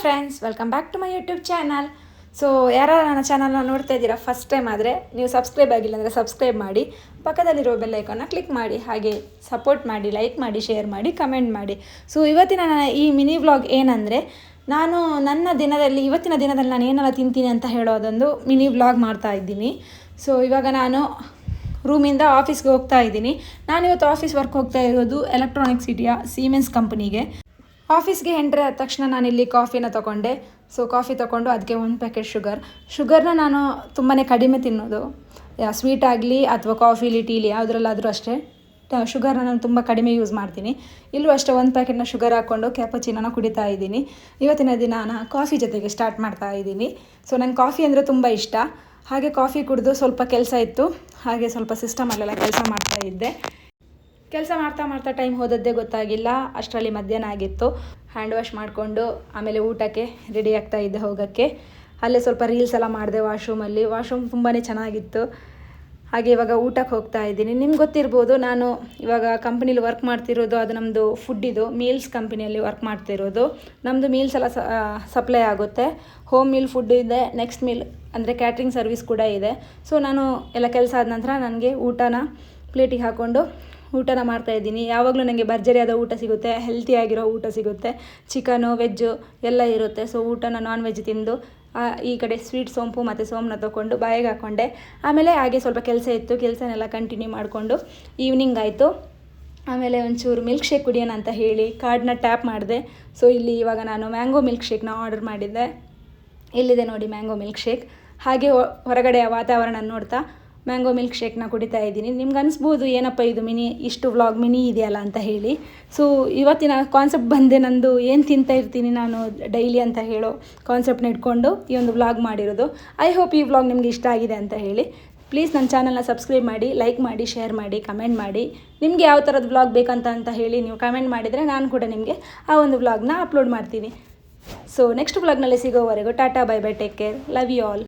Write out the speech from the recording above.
Friends, welcome back to my YouTube channel. So ಯಾರು ನನ್ನ ಚಾನಲ್ನ ನೋಡ್ತಾ ಇದ್ದೀರಾ ಫಸ್ಟ್ ಟೈಮ್ ಆದರೆ ನೀವು ಸಬ್ಸ್ಕ್ರೈಬ್ ಆಗಿಲ್ಲ ಅಂದರೆ ಸಬ್ಸ್ಕ್ರೈಬ್ ಮಾಡಿ, ಪಕ್ಕದಲ್ಲಿರೋ ಬೆಲ್ ಐಕಾನ್ನ ಕ್ಲಿಕ್ ಮಾಡಿ, ಹಾಗೆ ಸಪೋರ್ಟ್ ಮಾಡಿ, ಲೈಕ್ ಮಾಡಿ, ಶೇರ್ ಮಾಡಿ, ಕಮೆಂಟ್ ಮಾಡಿ. ಸೊ ಇವತ್ತಿನ ನನ್ನ ಈ ಮಿನಿ ವ್ಲಾಗ್ ಏನಂದರೆ, ನಾನು ಇವತ್ತಿನ ದಿನದಲ್ಲಿ ನಾನು ಏನೆಲ್ಲ ತಿಂತೀನಿ ಅಂತ ಹೇಳೋದೊಂದು ಮಿನಿ ವ್ಲಾಗ್ ಮಾಡ್ತಾ ಇದ್ದೀನಿ. ಸೊ ಇವಾಗ ನಾನು ರೂಮಿಂದ ಆಫೀಸ್ಗೆ ಹೋಗ್ತಾ ಇದ್ದೀನಿ. ನಾನಿವತ್ತು ಆಫೀಸ್ ವರ್ಕ್ ಹೋಗ್ತಾ ಇರೋದು ಎಲೆಕ್ಟ್ರಾನಿಕ್ ಸಿಟಿಯ ಸೀಮೆನ್ಸ್ ಕಂಪನಿಗೆ. ಆಫೀಸ್ಗೆ ಎಂಟ್ರಿ ಆದ ತಕ್ಷಣ ನಾನಿಲ್ಲಿ ಕಾಫಿನ ತೊಗೊಂಡೆ. ಸೊ ಕಾಫಿ ತೊಗೊಂಡು ಅದಕ್ಕೆ 1 ಪ್ಯಾಕೆಟ್ ಶುಗರ್ನ ನಾನು ತುಂಬಾ ಕಡಿಮೆ ತಿನ್ನೋದು. ಸ್ವೀಟ್ ಆಗಲಿ ಅಥವಾ ಕಾಫಿಲಿ ಟೀಲಿ ಯಾವುದ್ರಲ್ಲಾದರೂ ಅಷ್ಟೇ ಶುಗರ್ನ ನಾನು ತುಂಬ ಕಡಿಮೆ ಯೂಸ್ ಮಾಡ್ತೀನಿ. ಇಲ್ಲೂ ಅಷ್ಟೇ 1 ಪ್ಯಾಕೆಟ್ನ ಶುಗರ್ ಹಾಕ್ಕೊಂಡು ಕ್ಯಾಪಚಿನೋನ ಕುಡಿತಾ ಇದ್ದೀನಿ. ಇವತ್ತಿನ ದಿನ ನಾನು ಕಾಫಿ ಜೊತೆಗೆ ಸ್ಟಾರ್ಟ್ ಮಾಡ್ತಾ ಇದ್ದೀನಿ. ಸೊ ನನಗೆ ಕಾಫಿ ಅಂದರೆ ತುಂಬ ಇಷ್ಟ. ಹಾಗೆ ಕಾಫಿ ಕುಡಿದು ಸ್ವಲ್ಪ ಕೆಲಸ ಇತ್ತು, ಹಾಗೆ ಸ್ವಲ್ಪ ಸಿಸ್ಟಮಲ್ಲೆಲ್ಲ ಕೆಲಸ ಮಾಡ್ತಾ ಇದ್ದೆ. ಕೆಲಸ ಮಾಡ್ತಾ ಟೈಮ್ ಹೋದದ್ದೇ ಗೊತ್ತಾಗಿಲ್ಲ. ಅಷ್ಟರಲ್ಲಿ ಮಧ್ಯಾಹ್ನ ಆಗಿತ್ತು. ಹ್ಯಾಂಡ್ ವಾಶ್ ಮಾಡಿಕೊಂಡು ಆಮೇಲೆ ಊಟಕ್ಕೆ ರೆಡಿ ಆಗ್ತಾ ಇದ್ದೆ ಹೋಗೋಕ್ಕೆ. ಅಲ್ಲೇ ಸ್ವಲ್ಪ ರೀಲ್ಸ್ ಎಲ್ಲ ಮಾಡಿದೆ ವಾಶ್ರೂಮ್ ತುಂಬಾ ಚೆನ್ನಾಗಿತ್ತು. ಹಾಗೆ ಇವಾಗ ಊಟಕ್ಕೆ ಹೋಗ್ತಾ ಇದ್ದೀನಿ. ನಿಮ್ಗೆ ಗೊತ್ತಿರ್ಬೋದು, ನಾನು ಇವಾಗ ಕಂಪ್ನಿಲಿ ವರ್ಕ್ ಮಾಡ್ತಿರೋದು ಅದು ನಮ್ಮದು ಫುಡ್ಡಿದು ಮೀಲ್ಸ್ ಕಂಪ್ನಿಯಲ್ಲಿ ವರ್ಕ್ ಮಾಡ್ತಿರೋದು. ನಮ್ಮದು ಮೀಲ್ಸ್ ಎಲ್ಲ ಸಪ್ಲೈ ಆಗುತ್ತೆ. ಹೋಮ್ ಮೀಲ್ ಫುಡ್ ಇದೆ, ನೆಕ್ಸ್ಟ್ ಮೀಲ್ ಅಂದರೆ ಕ್ಯಾಟ್ರಿಂಗ್ ಸರ್ವಿಸ್ ಕೂಡ ಇದೆ. ಸೊ ನಾನು ಎಲ್ಲ ಕೆಲಸ ಆದ ನಂತರ ನನಗೆ ಊಟನ ಪ್ಲೇಟಿಗೆ ಹಾಕ್ಕೊಂಡು ಊಟನ ಮಾಡ್ತಾಯಿದ್ದೀನಿ. ಯಾವಾಗಲೂ ನನಗೆ ಭರ್ಜರಿಯಾದ ಊಟ ಸಿಗುತ್ತೆ, ಹೆಲ್ತಿಯಾಗಿರೋ ಊಟ ಸಿಗುತ್ತೆ. ಚಿಕನು, ವೆಜ್ಜು ಎಲ್ಲ ಇರುತ್ತೆ. ಸೊ ಊಟನ ನಾನ್ ವೆಜ್ ತಿಂದು ಈ ಕಡೆ ಸ್ವೀಟ್ ಸೋಂಪು ಮತ್ತು ಸೋಮನ್ನ ತೊಗೊಂಡು ಬಾಯಿಗೆ ಹಾಕ್ಕೊಂಡೆ. ಆಮೇಲೆ ಹಾಗೆ ಸ್ವಲ್ಪ ಕೆಲಸ ಇತ್ತು, ಕೆಲಸನೆಲ್ಲ ಕಂಟಿನ್ಯೂ ಮಾಡಿಕೊಂಡು ಈವ್ನಿಂಗ್ ಆಯಿತು. ಆಮೇಲೆ ಒಂಚೂರು ಮಿಲ್ಕ್ ಶೇಕ್ ಕುಡಿಯೋಣ ಅಂತ ಹೇಳಿ ಕಾರ್ಡ್ನ ಟ್ಯಾಪ್ ಮಾಡಿದೆ. ಸೊ ಇಲ್ಲಿ ಇವಾಗ ನಾನು ಮ್ಯಾಂಗೋ ಮಿಲ್ಕ್ ಶೇಕ್ನ ಆರ್ಡರ್ ಮಾಡಿದ್ದೆ. ಇಲ್ಲಿದೆ ನೋಡಿ ಮ್ಯಾಂಗೋ ಮಿಲ್ಕ್ ಶೇಕ್. ಹಾಗೆ ಹೊರಗಡೆಯ ವಾತಾವರಣ ನೋಡ್ತಾ ಮ್ಯಾಂಗೋ ಮಿಲ್ಕ್ ಶೇಕ್ನ ಕುಡಿತಾ ಇದ್ದೀನಿ. ನಿಮ್ಗೆ ಅನಿಸ್ಬೋದು ಏನಪ್ಪ ಇದು ಇಷ್ಟು ವ್ಲಾಗ್ ಮಿನಿ ಇದೆಯಲ್ಲ ಅಂತ ಹೇಳಿ. ಸೊ ಇವತ್ತಿನ ಕಾನ್ಸೆಪ್ಟ್ ಬಂದೆ ನಂದು ಏನು ತಿಂತಾ ಇರ್ತೀನಿ ನಾನು ಡೈಲಿ ಅಂತ ಹೇಳೋ ಕಾನ್ಸೆಪ್ಟ್ನ ಇಟ್ಕೊಂಡು ಈ ಒಂದು ವ್ಲಾಗ್ ಮಾಡಿರೋದು. ಐ ಹೋಪ್ ಈ ವ್ಲಾಗ್ ನಿಮಗೆ ಇಷ್ಟ ಆಗಿದೆ ಅಂತ ಹೇಳಿ. ಪ್ಲೀಸ್ ನನ್ನ ಚಾನಲ್ನ ಸಬ್ಸ್ಕ್ರೈಬ್ ಮಾಡಿ, ಲೈಕ್ ಮಾಡಿ, ಶೇರ್ ಮಾಡಿ, ಕಮೆಂಟ್ ಮಾಡಿ. ನಿಮಗೆ ಯಾವ ಥರದ ವ್ಲಾಗ್ ಬೇಕಂತ ಹೇಳಿ ನೀವು ಕಮೆಂಟ್ ಮಾಡಿದರೆ ನಾನು ಕೂಡ ನಿಮಗೆ ಆ ಒಂದು ವ್ಲಾಗ್ನ ಅಪ್ಲೋಡ್ ಮಾಡ್ತೀನಿ. ಸೊ ನೆಕ್ಸ್ಟ್ ವ್ಲಾಗ್ನಲ್ಲಿ ಸಿಗೋವರೆಗೂ tata, bye bye, take care, love you all.